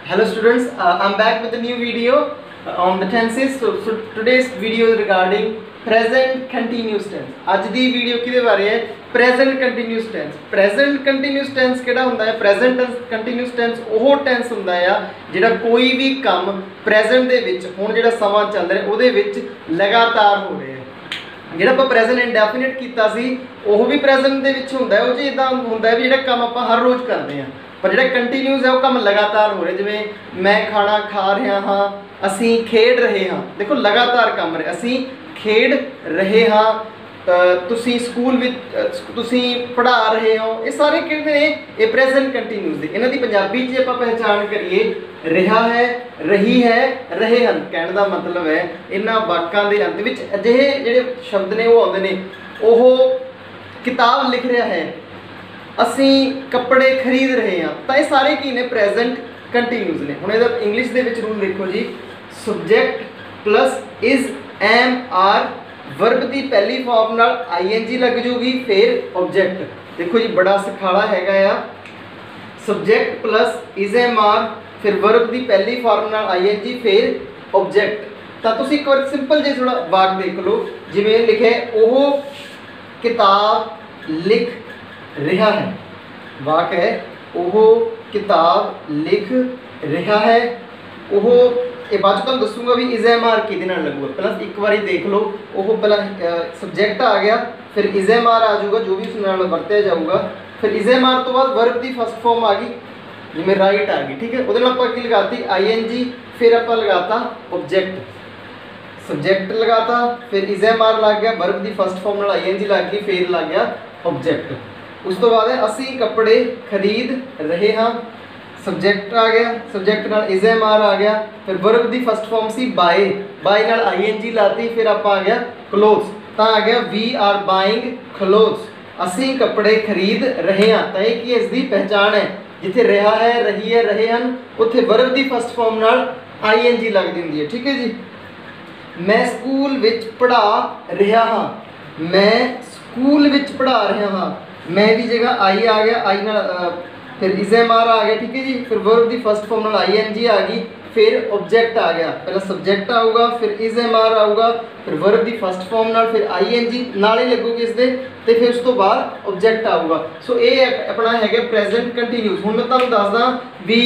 Hello students, I'm back with a new video on the tenses. So today's video is regarding present continuous tense. आज दी video किदे बारे है? Present continuous tense. Present continuous tense किहड़ा हुंदा है? Present continuous tense ਉਹ tense हुंदा है ਜਿਹੜਾ कोई भी काम present ਦੇ ਵਿੱਚ ਹੁਣ ਜਿਹੜਾ ਸਮਾਂ ਚੱਲ ਰਿਹਾ ਉਹਦੇ ਵਿੱਚ ਲਗਾਤਾਰ ਹੋ ਰਿਹਾ ਹੈ। ਜਿਹੜਾ ਆਪਾਂ present indefinite ਕੀਤਾ ਸੀ ਉਹ ਵੀ present ਦੇ ਵਿੱਚ ਹੁੰਦਾ ਹੈ। ਉਹ ਜੀ ਇਦਾਂ ਹੁੰਦਾ ਹੈ ਵੀ ਜਿਹੜਾ ਕੰਮ ਆਪਾਂ ਹਰ ਰੋਜ਼ ਕਰਦੇ ਹਾਂ पर जो कंटीन्यूस है वो काम लगातार हो रहे, जिमें मैं खाना खा रहा हाँ, असी खेड रहे हाँ। देखो लगातार काम रहे, असी खेड रहे हाँ, तुसी स्कूल विच तुसी पढ़ा रहे हो, ये सारे कहते हैं ये प्रेजेंट कंटीन्यूस दी। इन्हां दी पंजाबी च आपां पहचान करिए रहा है, रही है, रहे हैं। कहने का मतलब है इन्हां वाकां दे अंत विच अजिहे जिहड़े शब्द ने वो आउंदे ने। ओह किताब लिख रहा है, असी कपड़े खरीद रहे हैं, तो ये सारे की ने प्रेजेंट कंटीन्यूस ने। हुण इहदा इंग्लिश दे विच रूल देखो जी, subject plus is am are verb की पहली फॉर्म नाल ING लग जूगी, फिर ऑब्जेक्ट। देखो जी बड़ा सखाला हैगा आ, subject plus is am are फिर वर्ब की पहली फॉर्म नाल ING फिर ऑब्जेक्ट। तो तुसीं एक बार सिंपल जी थोड़ा वाक देख लो, जिवें लिखे ओह किताब लिख रहा है, वाक है ओह किताब लिख रहा है। ओह ये बाद तुहानूं दसूंगा भी इज एम आर किहदे नाल लगूगा। पहले एक बार देख लो, ओह पहला सब्जैक्ट आ गया, फिर इज एम आर आ जाऊगा जो भी उस नाल वरत्या जाऊगा, फिर इज एम आर तो बाद वर्ब की फर्स्ट फॉर्म आ गई, जिवें राइट आ गई, ठीक है। उहदे नाल आपां की लगाती ING, फिर आपां लगाता ऑब्जेक्ट, सब्जैक्ट लगाता, फिर इज एम आर लग गया, वर्ब की फर्स्ट फॉर्म नाल ING लग गई, फिर लग गया ऑब्जेक्ट। उस तो बाद है असी कपड़े खरीद रहे हाँ, सब्जैक्ट आ गया, सब्जैक्ट नाल इज एम आर आ गया, फिर वर्ब की first form see buy, buy नाल ING लाती, फिर आप आ गया क्लोथ्स, तो आ गया वी आर बाइंग क्लोथ्स, असी कपड़े खरीद रहे हैं। तो ये की इसकी पहचान है, जिथे रहा है, रही है, रहे हैं, उत्थे वर्ब की फर्स्ट फॉर्म नाल ING लगती होंदी है, ठीक है जी। मैं स्कूल विच पढ़ा रहा हाँ, मैं स्कूल विच पढ़ा रहा हाँ, मैं की जगह आई आ गया, आई नाल फिर इज एम आर आ गया, ठीक है जी। फिर वर्ब की फर्स्ट फॉर्म नाल ING आ गई, फिर ऑब्जेक्ट आ गया, पहला सब्जैक्ट आऊगा, फिर इज एम आर आऊगा, फिर वर्ब की फर्स्ट फॉर्म नाल फिर ING नाल ही लगूगी इसके, तो फिर उस तो बाद ऑब्जेक्ट आऊगा। सो ये अपना है प्रेजेंट कंटीन्यूस। हुण मैं तुहानूं दसदा भी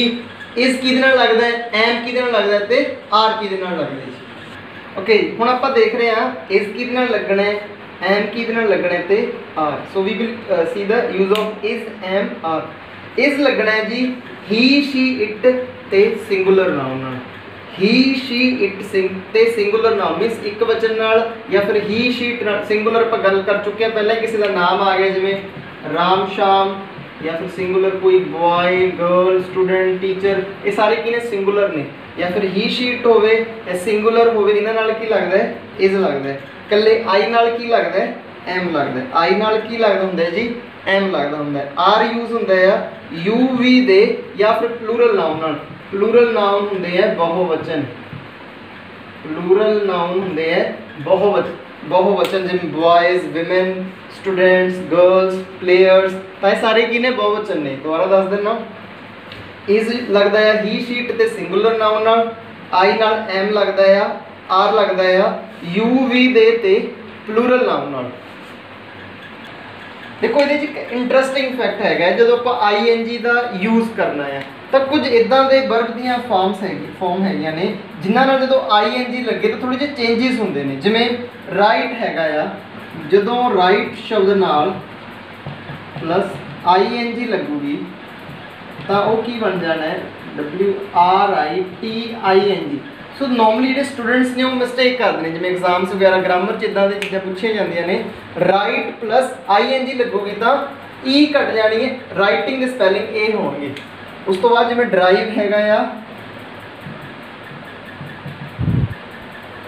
इज किहदे नाल लगदा है, एम किहदे नाल लगदा है, ते आर किहदे नाल लगदा है। ओके, हुण आपां देख रहे हैं इज किहदे नाल लगना है, एम किहदे नाल लगना है, ते are. So we will see the use of is am are. Is लगना है जी ही शी इट ते सिंगुलर नाउन नाल, ही शी इट ते सिंगुलर नाउन मीनस एक वचन नाल, या फिर ही शी इट नाल सिंगुलर पर गल कर चुके हैं पहले, किसी का नाम आ गया जिवें राम श्याम, या फिर सिंगुलर कोई बॉय गर्ल स्टूडेंट टीचर, ये सारे की ने सिंगुलर ने, या फिर ही शी इट होवे या सिंगुलर होवे, इन्हां नाल की लगदा है इज लगदा है। कल्ले आई नाल की लगदा है, एम लगदा है। आई नाल की लगदा हुंदा है जी, एम लगदा हुंदा है। आर यूज हुंदा है यू वी दे या फिर प्लूरल नाउन नाल। प्लूरल नाउन हुंदे है बहुवचन, प्लूरल नाउन हुंदे है बहुवचन जिवें boys women students girls players, तो सारे की ने बहुवचन ने। दोबारा दस देना, इज लगदा है ही शी इट ते सिंगुलर नाउन नाल, आई नाल एम लगदा है, आर लगदा है यू वी दे ते प्लूरल नाउन नाल। देखो ये इंटरस्टिंग फैक्ट है, जो आप ING का यूज़ करना है तो कुछ इदा के वर्ब दी फॉर्म है ने जिन्होंने जो ING लगे तो थोड़े जे चेंजिस होंगे ने, जिमें राइट हैगा आ, जो राइट शब्द नाल प्लस ING लगूगी तो वो की बन जाना है WRITING। सो नॉर्मली जो स्टूडेंट्स ने वो मिसटेक करते हैं, जिवें एग्जाम्स वगैरह ग्रामर च इदा दी चीज़ां पूछिया जांदियां ने, राइट प्लस ING लगूगी तो ई घट जानी है, राइटिंग के स्पैलिंग ए होणगे। उस तो बाद जिवें ड्राइव हैगा आ,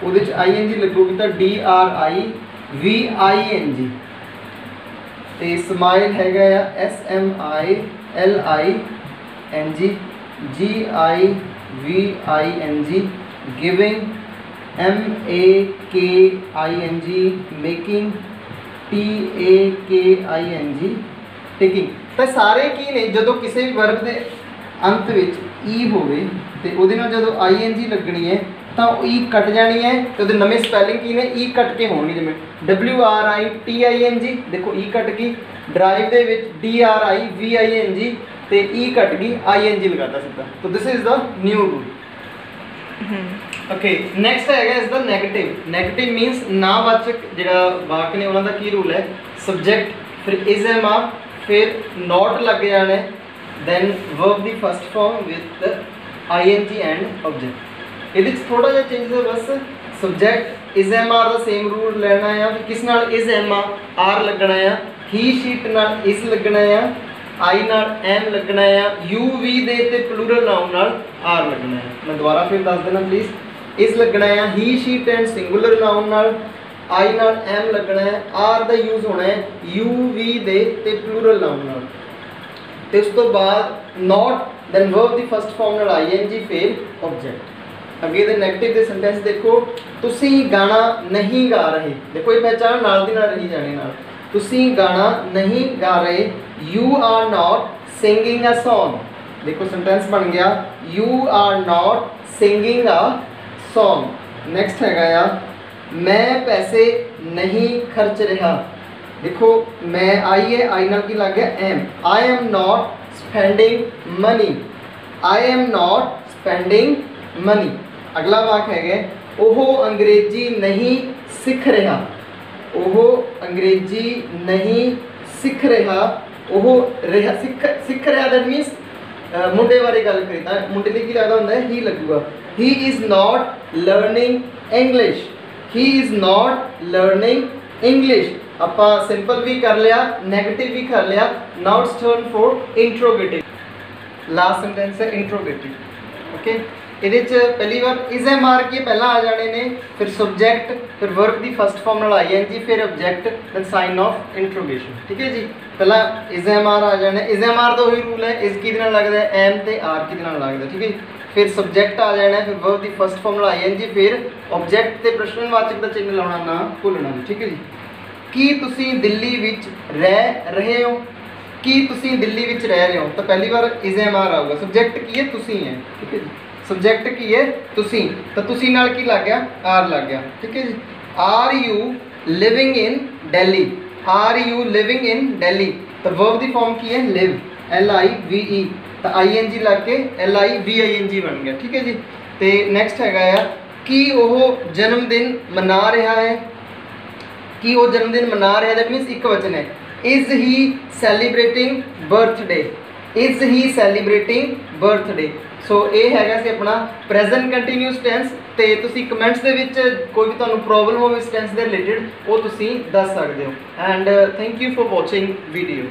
उहदे च ING लगूगी तो DRIVING, ते स्माइल हैगा आ SMILING, giving MAKING, making TAKING, taking. तो सारे की ने जो किसी भी वर्ब के अंत विच ई होवे ते उहदे नाल जदों ING लगनी है तो ई कट जानी है तो उहदे नवें स्पैलिंग की ने ई कट के होणगे जिवें WRITING देखो ई कट गई ड्राइव दे विच DRIVING ते ई कट गई ING लगाता सीधा तो this is the new rule okay next है इस द नैगेटिव मीनस नावाचक जिहड़ा वाक ने उन्हां दा की रूल है सब्जैक्ट फिर इज एम आर फिर नॉट लग जाने then verb the first form with ING and object ये थोड़ा जिहा चेंज है बस subject is am are the same rule लेना है फिर किस नाल इज एम आर लगना है ही शीट नाल इज लगना है आई नाल एम लगना है UV दे ते प्लूरल नाउन नाल आर लगना है मैं दोबारा फिर दस देना प्लीज इस लगना है ही शीट एंड सिंगुलर नाउन नाल आई नाल एम लगना है आर दा यूज होना है UV दे ते प्लूरल नाउन नाल ते उस तो बाद not then verb the first form नाल ING फिर ऑब्जेक्ट अगे दे नेगेटिव दे सेंटेंस देखो तुसी गाना नहीं गा रहे देखो ये पहचान नाल दी नाल रही जाने नाल तुसी गाना नहीं गा रहे you are not singing a song देखो सेंटेंस बन गया you are not singing a song next है या मैं पैसे नहीं खर्च रहा देखो मैं आई है आई नाल की लग गया am I am not spending money I am not spending money अगला वाक है ओह अंग्रेजी नहीं सीख रहा ओह अंग्रेजी नहीं सीख रहा ओह रहा सीख रहा दैट मीनस मुंडे बारे गल करी तां मुंडे लिए की लगता होंगे ही लगूगा he is not learning English he is not learning English आपां सिंपल भी कर लिया नैगेटिव भी कर लिया now it's turn for interrogative last sentence है इंट्रोगेटिव ओके ਇਹਦੇ ਚ पहली बार इज एम आर के पहला आ जाने ने फिर सब्जैक्ट फिर वर्ब की फर्स्ट फॉर्म नाल ING फिर object then sign of interrogation ठीक है जी पहला इज एम आर आ जाने इज एम आर का वही रूल है इज की लगता है एम ते आर की लगता है ठीक है फिर सब्जैक्ट आ जाना फिर वर्ब की फर्स्ट फॉर्म नाल ING फिर ऑब्जेक्ट ते प्रश्नवाचक का चिन्ह लाना ना भुलना नहीं ठीक है जी की तुसी दिल्ली विच रह रहे हो की तुसी दिल्ली विच रह रहे हो तो पहली बार इज एम आर आऊगा सब्जैक्ट की है तुसी है ठीक है जी सब्जैक्ट की है तुसी तो तुसी नाल की लग गया आर लग गया ठीक है जी are you living in Delhi are you living in Delhi तो वर्ब की फॉर्म की है लिव LIVE तो ING लग के LIVING बन गया ठीक है जी तो नैक्सट है कि वह जन्मदिन मना रहा है कि वो जन्मदिन मना रहा है दैट मीनस एक वचन है is he celebrating birthday is he celebrating birthday so ये है अपना प्रेजेंट कंटीन्यूअस टेंस तो तुसी कमेंट्स दे विच कोई भी तुहानू प्रॉब्लम हो इस टेंस के रिलेटेड वो तुसी दस सकते हो and thank you for watching video.